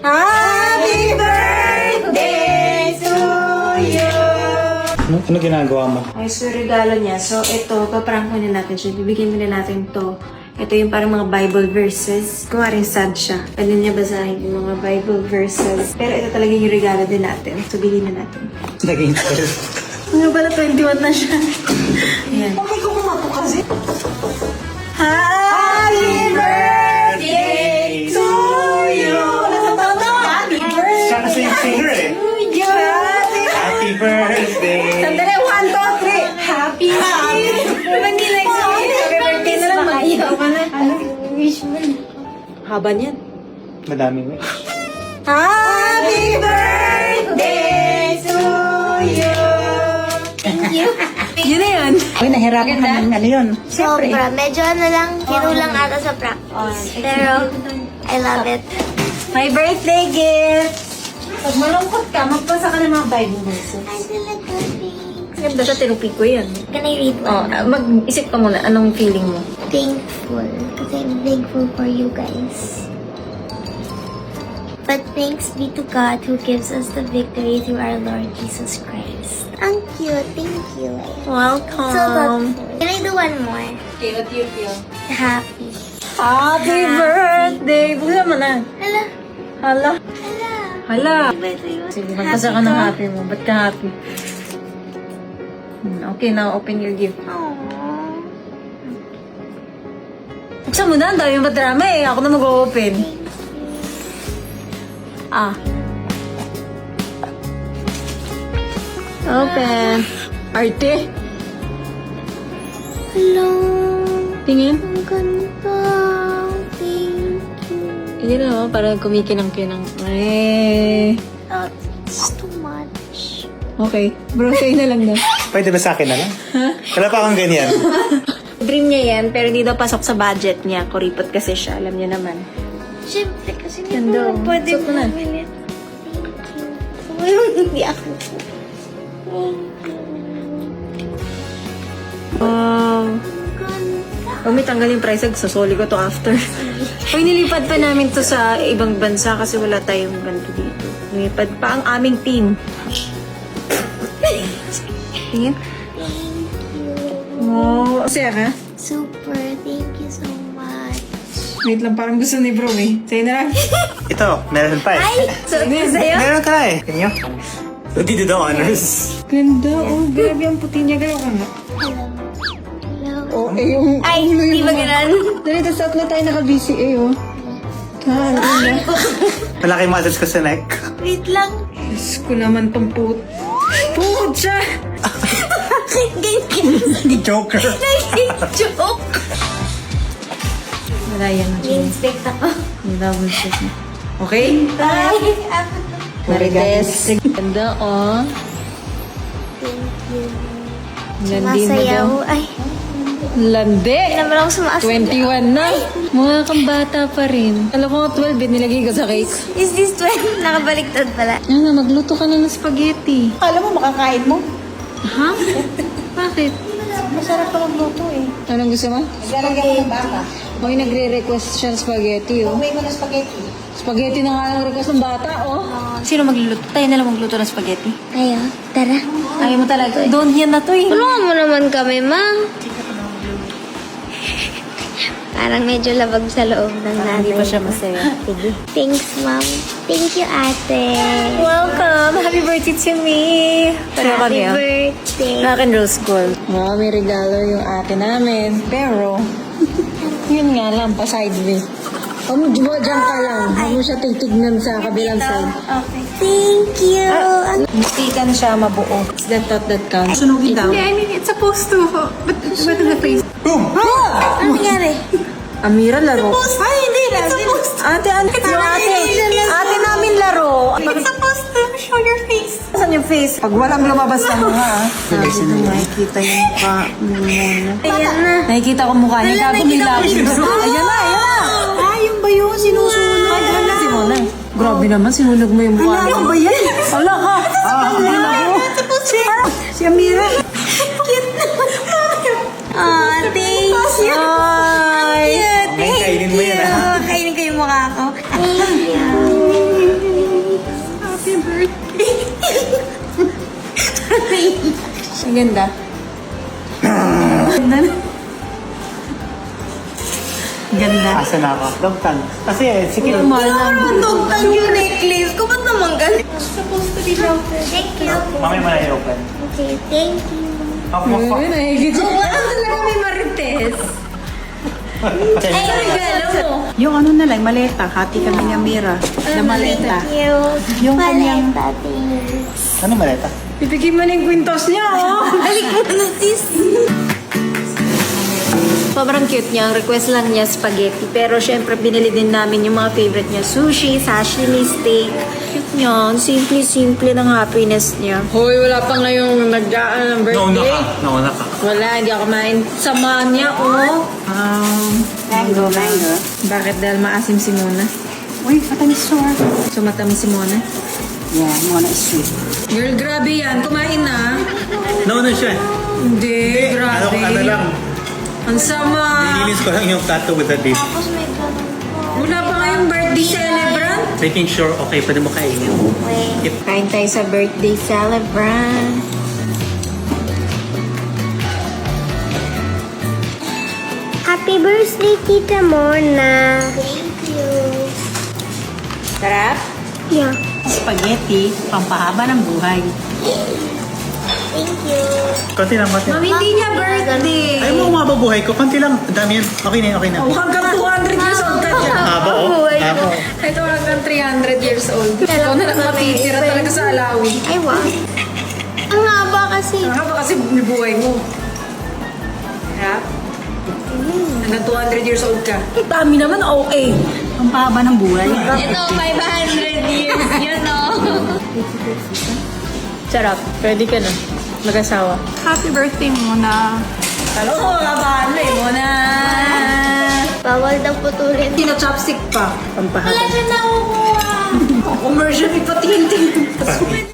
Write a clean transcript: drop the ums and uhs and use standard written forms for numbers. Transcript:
Happy birthday to you! Ano ginagawa mo? Ay, so regalo niya. So, ito, paprank muna natin siya. Bibigyan muna natin to. Ito yung parang mga Bible verses. Kumaring sad siya. Pwede niya basahin yung mga Bible verses. Pero ito talaga yung regalo din natin. So, bilhin na natin. Naging Nga pala, 21 na siya. Ayan. Okay ko kumapo kasi. Happy birthday to you! Happy birthday! Siya kasi yung singer eh. Happy birthday! Sandali, 1, 2, 3. Happy Diba hindi like happy birthday na lang, mag-ihaw ka na. Wish mo na. Haba niyan. Madami mo. Happy birthday to you! Thank you. Yun na yun. Uy, nahirapan ka ng ano yun. Sobra. Medyo ano lang, kinulang ata sa practice. Pero, I love it. My birthday gift! Pag malungkot ka, magpasa ka ng mga Bible verses. I feel like happy. Ganda siya, tinupik ko yan. Can I read Oh, one? mag-isip ka muna, anong feeling mo? Thankful. Because I'm thankful for you guys. But thanks be to God who gives us the victory through our Lord Jesus Christ. Thank you. Thank you. Welcome! So thoughtful. Can I do one more? Okay, what do you feel? Happy. Happy birthday! Buksan mo na. Hala. Hala. Hala. Hala. Happy to you. Sige, magpasa ka ng happy mo. Ba't ka happy? Okay, now open your gift. Aww. Buksan mo na, ang dami yung drama eh. Ako na mag-open. Ah. Open. Arte. Hello. Tingin. Ang ganda. Thank you. Yun na, parang kumikinang-kinang. Eh. That's too much. Okay. Bro, sa'yo na lang na. Pwede ba sa akin na lang? Wala pa akong ganyan. Dream niya yan, pero di daw pasok sa budget niya. Kuripot kasi siya, alam niya naman. Siyempre, kasi hindi Ganda. naman pwede Suot mo na. bumili. Thank you. Hindi ako. Wow. Huwag may tanggal yung price, sasoli ko to after. Uy, nilipad pa namin to sa ibang bansa kasi wala tayong ganito dito. Nilipad pa ang aming team. Tingin? Oh, siya ka? Super. Thank you so much. Wait lang, parang gusto ni bro eh. Sa'yo na lang. Ito, meron pa eh. Ay! So, sa'yo? Meron ka na eh. Kanyo? So, dito daw honors. Ganda, oh. Grabe ang puti niya. Gano'n ka nga. Hello. Oh, eh yung... Ay, di ba ganun? Dali, tas out na tayo naka-BCA, oh. Ah, ano na? Malaki muscles ko sa neck. Wait lang. Diyos ko naman tong Puhod siya! Bakit ganyan? Joker. Nag-joke. Wala yan. I-inspect ako. Yung double check niya. Okay? Bye. Marites. Ganda, oh. Thank you. Landi na daw. Masayaw. Ay, Landi! hindi naman ako sumasayaw. 21 na. Mukha kang bata pa rin. Alam ko nga 12, nilagay ko sa cake. Is this 12? Nakabaliktad pala. Ano, magluto ka na ng spaghetti. Alam mo, makakain mo. Ha? Bakit? Masarap pa magluto eh. Anong gusto mo? Lalagyan mo ng baka. May nagre-request siya ng spaghetti, oh. May mo ng spaghetti. Spaghetti na nga ang request ng bata, oh. Sino magluluto? Tayo na lang magluto ng spaghetti. Ayaw. Tara. Ayaw mo talaga. Doon yan na to, eh. Tulungan mo naman kami, ma. Parang medyo labag sa loob ng nanay. Hindi pa siya masaya. Sige. Thanks, ma'am. Thank you, ate. Welcome! Happy birthday to me! Pareho kami, Happy ah. birthday. Rock and roll school. Wow, may regalo yung ate namin. Pero, yun nga lang, pa-side way. Huwag mo dyan ka lang. Huwag mo siya titignan sa kabilang side. Okay. Thank you. Mistikan siya mabuo. It's that thought that counts. Sunugin daw. I mean, it's supposed to. But the face? Boom! Ano nangyari? Amira, laro. Ay, hindi lang. Ate, ano? Yung ate namin laro. It's supposed to show your face. Saan yung face? Pag walang lumabas na mukha, sabi ko, makikita yung mukha mo muna. Ayan na. Nakikita ko mukha niya. Gago may labi. Ayan na, ayan na. Ah, yung ba yun? Sinusunod. Hala, si Mona. Grabe naman, sinunog mo yung mukha. Ano ba yan? Hala ka. Si Amira. Ah, thanks. Ay. Kainin mo yan, ah. Kainin ko yung mukha ko. Thank you. Ang ganda. Ganda na. Ganda. Asa na ako? Dogtag. Kasi, sige. Mahal na. Dogtag yung necklace ko. Ba't naman ganun? Thank you. Mamaya mo na i-open. Okay, thank you. Wala talaga may marites. Ay, regalo mo. Yung ano na lang, maleta. Hati kami ni Amira. Na maleta. Thank you. Yung kanyang- Maleta, thanks. Ano maleta? Bibigyan mo na yung kwintos niya, oh. Balik mo na, sis. Sobrang cute niya. Ang request lang niya spaghetti. Pero syempre, binili din namin yung mga favorite niya. Sushi, sashimi, steak. Cute niya. Simple-simple ng happiness niya. Hoy, wala pa ngayong nagdaan ng birthday. Nauna ka. Wala, hindi ako kumain. Sama niya, oh. Mango. Bakit? Dahil maasim si Mona. Uy, matamis siya. So, matamis si Mona. Yeah, muna is sweet. Girl, grabe yan. Kumain na. Nauna siya. Hindi, grabe. Ano lang. Ang sama. Nilinis ko lang yung tattoo with the date. Tapos may ganun po. Wala pa ngayong birthday celebrant. Making sure, okay, pwede mo kainin. Wait. Kain tayo sa birthday celebrant. Happy birthday, Tita Mona. Thank you. Sarap? Yeah. Spaghetti, pampahaba ng buhay. Thank you. Konti lang, konti lang. Mami, hindi niya birthday. Ayaw mo mababuhay ko. Konti lang. Dami yan. Okay na, okay na. Oh, hanggang 200 years old ka dyan. Haba, oh. Haba. Ito hanggang 300 years old. Ikaw na lang matitira talaga sa Alawi. Ay, wow. Ang haba kasi. Ang haba kasi buhay mo. Sarap? Hanggang 200 years old ka. Dami naman, okay. Pampahaba ng buhay. Ito, 500 years. Yun, no? Sarap. Pwede ka na. Mag-asawa. Happy birthday muna. Oo, labahan mo eh. Muna. Bawal daw putulin. Tina-chopstick pa. Wala siya nakukuha. Commercial, ipatingin-tingin.